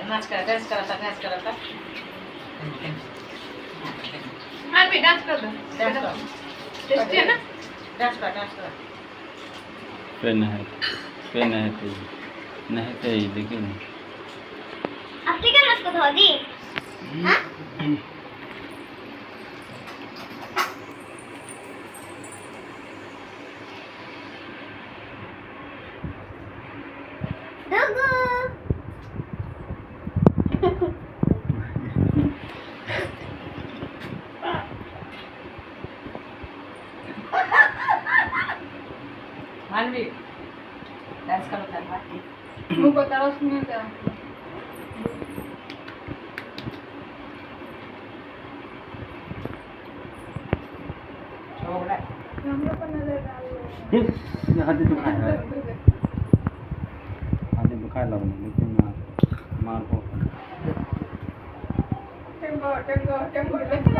नाच करा डान्स करा डान्स करा हाँ भी डांस कर दो टेस्टी है ना डान्स करा पेन है तो नहीं तो ये देखिए ना अब ठीक है ना उसको धो दी हाँ मानवी डान्स करो करना वो बताओ उसमें क्या छोड़ा हम लोग को नजर डालो हाथ दुखाए लगने लेकिन मार को टेंगो टेंगो टेंगो